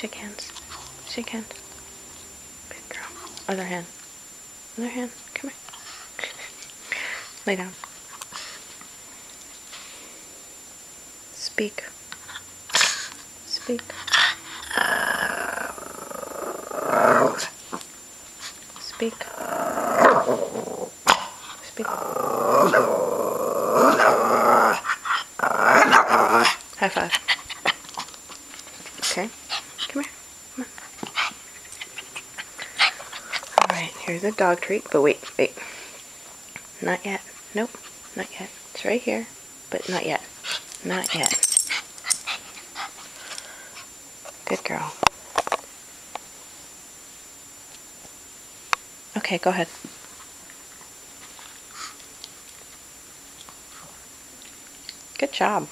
Shake hands. Shake hand. Good girl. Other hand. Other hand. Come here. Lay down. Speak. Speak. Speak. Speak. High five. Okay. Come here. Come on. Alright, here's a dog treat. But wait. Not yet. Nope. Not yet. It's right here. But not yet. Not yet. Good girl. Okay, go ahead. Good job.